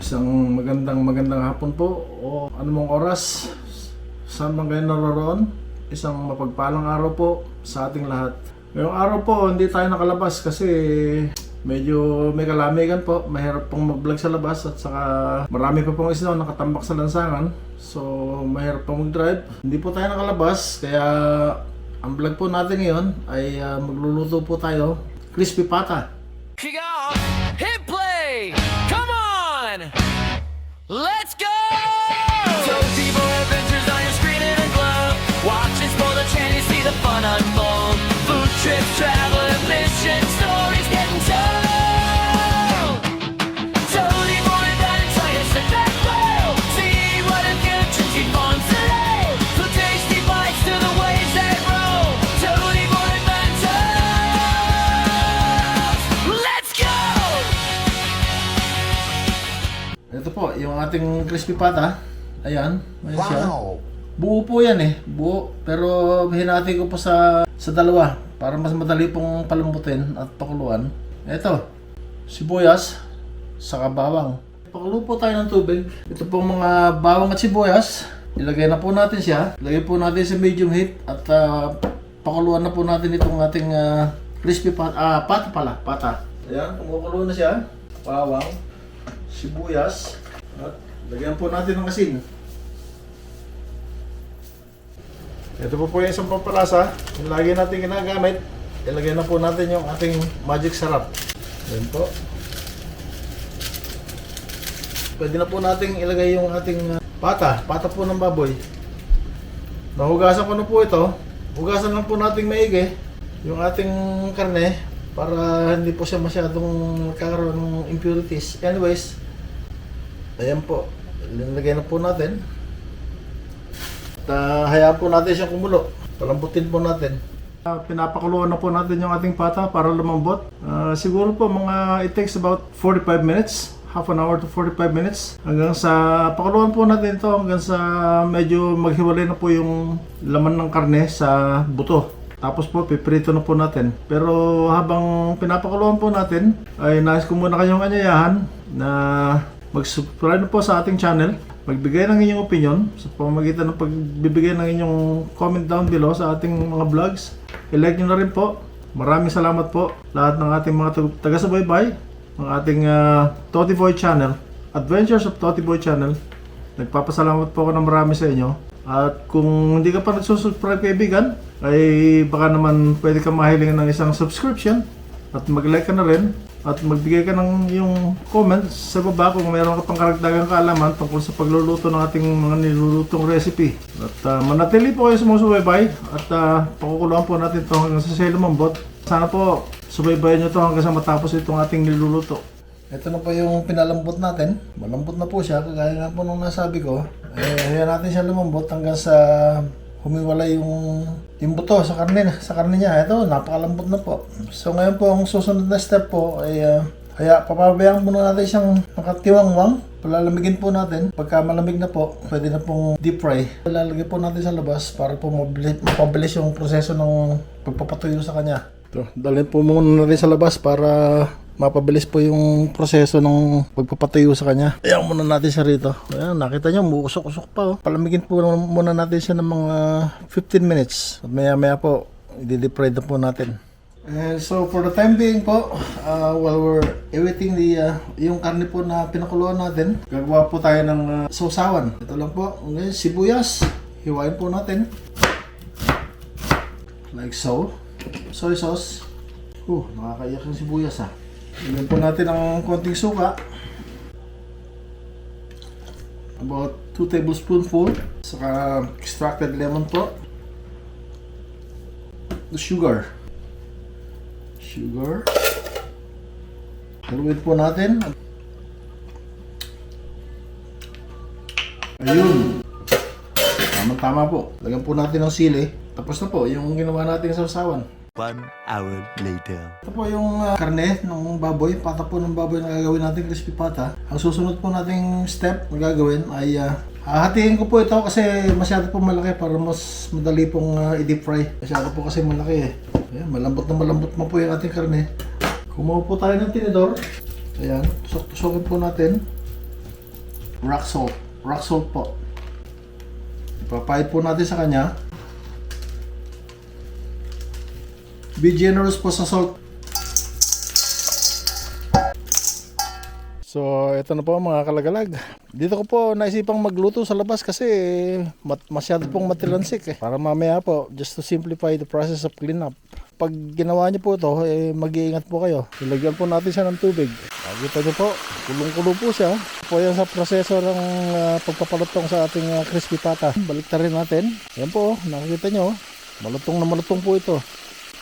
Isang magandang hapon po o anumang oras saan man kayo naroroon. Isang mapagpalang araw po sa ating lahat. Ngayong araw po hindi tayo nakalabas kasi medyo may kalamigan po. Mahirap pong mag-vlog sa labas at saka marami pa pong isda nakatambak sa lansangan. So mahirap pong mag-drive. Hindi po tayo nakalabas kaya ang vlog po natin ngayon ay magluluto po tayo crispy pata. Kick off, hit play, come on, let's go! Toasty Boy Adventures on your screen in a glow. Watch and spoil the channel, you see the fun unfold. Food trips, travel, and mission stories getting told. Toasty Boy Adventures, the back row. See what a future she wants today. From tasty bites to the waves that roll. Toasty Boy Adventures, let's go! Ito po, yung ating crispy pata. Ayan, ayan siya. Buo po yan eh, buo. Pero hinati ko po sa dalawa para mas madali pong palambutin at pakuluan. Ito, sibuyas, saka bawang. Pakulo po tayo ng tubig. Ito pong mga bawang at sibuyas. Ilagay na po natin siya. Ilagay po natin sa medium heat at pakuluan na po natin itong ating crispy pata. Pata. Ayan, kumukulo na siya. Bawang, sibuyas, at lagyan po natin ng asin. Ito po yung isang pampalasa, yung lagi natin ginagamit. Ilagay na po natin yung ating magic sarap. Ayan po. Pwede na po natin ilagay yung ating pata po ng baboy. Nahugasan ko na po ito. Hugasan lang po natin maigi yung ating karne para hindi po siya masyadong magkakaroon ng impurities. Anyways, ayan po, linagay na po natin. At hayaan po natin siyang kumulo. Palambutin po natin. Pinapakuluan na po natin yung ating pata para lumambot. Siguro po it takes about 45 minutes. Half an hour to 45 minutes. Hanggang sa pakuluan po natin ito hanggang sa medyo maghiwalay na po yung laman ng karne sa buto. Tapos po piprito na po natin. Pero habang pinapakuluan po natin ay nais ko muna kayong anyayahan na mag-subscribe na po sa ating channel. Magbigay ng inyong opinion sa pamamagitan ng pagbibigay ng inyong comment down below sa ating mga vlogs. I-like nyo na rin po. Maraming salamat po lahat ng ating mga taga-subaybay ng ating Toti Boy channel, Adventures of Toti Boy channel. Nagpapasalamat po ako ng marami sa inyo. At kung hindi ka pa nagsusubscribe kaibigan, ay baka naman pwede ka mahiling ng isang subscription at mag-like ka na rin. At magbigay ka ng yung comments sa baba kung mayroon ka pang karagdagang kaalaman tungkol sa pagluluto ng ating mga nilulutong recipe. At manatili po kayo sumusubaybay at pakukuluan po natin ito hanggang sa lumambot. Sana po subaybayan nyo ito hanggang sa matapos itong ating niluluto. Ito na po yung pinalambot natin. Malambot na po siya, kagaya nga po nung nasabi ko. Hayaan natin siya lumambot hanggang sa humiwalay yung buto sa karne niya. Ito, napakalambot na po. So ngayon po, ang susunod na step po ay papabayaan muna natin siyang nakatiwangwang. Palalamigin po natin. Pagka malamig na po, pwede na pong deep fry. Lalagay po natin sa labas para po mapabilis yung proseso ng pagpapatuyo sa kanya. Ito, dalhin po muna natin sa labas para mapabilis po yung proseso ng pagpapatuyo sa kanya. Ayan muna natin siya rito. Ayan, nakita nyo, muusok-usok pa. Oh. Palamigin po muna natin siya ng mga 15 minutes. At maya-maya po, i-deep fry na po natin. And so for the time being po, while we're awaiting yung karne po na pinakuluan natin, gagawa po tayo ng sausawan. Ito lang po, okay, sibuyas. Hiwain po natin. Like so. Soy sauce. Nakakaiyak yung sibuyas ha. Lagyan po natin ang konting suka. About 2 tablespoonful. Saka extracted lemon po. The sugar. Haluin po natin. Ayun. Tama po. Lagyan po natin ng sili. Tapos na po yung ginawa natin sa sausawan. 1 hour later. Ito po yung karne ng baboy, pata po ng baboy na gagawin natin crispy pata. Ang susunod po nating step na gagawin ay hahatiin ko po ito kasi masyado po malaki para mas madali pong i-deep fry. Masyado po kasi malaki eh. Ayan, malambot mo po yung ating karne. Kumuha po tayo ng tinidor. Ayan, tusok-tusokin po natin. rock salt. Rock salt po. Ipapahid po natin sa kanya. Be generous po sa salt. So, ito na po mga kalagalag. Dito ko po naisipang magluto sa labas kasi masyado pong matilansik eh. Para mamaya po, just to simplify the process of cleanup. Pag ginawa niyo po ito, mag-iingat po kayo. Ilagyan po natin siya ng tubig. Kita niyo po, kulong-kulo po siya. Po yan sa proseso ng pagpapalutong sa ating crispy pata. Balik na rin natin. Yan po, nakikita niyo. Malutong na malutong po ito.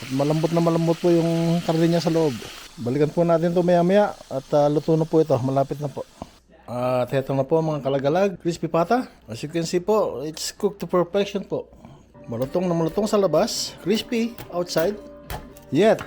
At malambot na malambot po yung karne niya sa loob. Balikan po natin ito maya-maya at luto na po ito. Malapit na po. At heto na po mga kalagalag. Crispy pata. As you can see po, it's cooked to perfection po. Malutong na malutong sa labas. Crispy outside. Yet,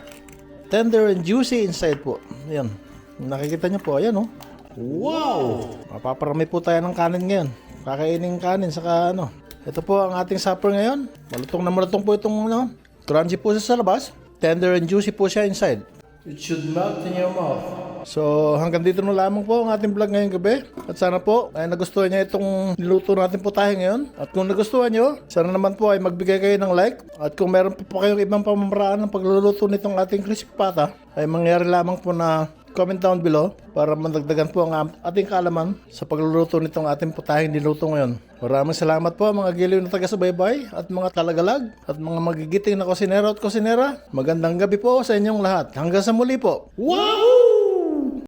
tender and juicy inside po. Ayan. Nakikita nyo po. Ayan oh. Wow! Mapaparami po tayo ng kanin ngayon. Kakainin kanin saka ano. Ito po ang ating supper ngayon. Malutong na malutong po itong ano. Crunchy po siya sa labas. Tender and juicy po siya inside. It should melt in your mouth. So hanggang dito na lamang po ang ating vlog ngayong gabi. At sana po ay nagustuhan niyo itong niluto natin po tayo ngayon. At kung nagustuhan niyo, sana naman po ay magbigay kayo ng like. At kung meron po kayong ibang pamamaraan ng pagluluto nitong ating crispy pata, ay mangyari lamang po na comment down below para mandagdagan po ang ating kaalaman sa pagluluto nitong ating putahing niluto ngayon. Maraming salamat po mga giliw na taga-subaybay at mga talagalag at mga magigiting na kusinero at kusinera. Magandang gabi po sa inyong lahat. Hanggang sa muli po. Wow!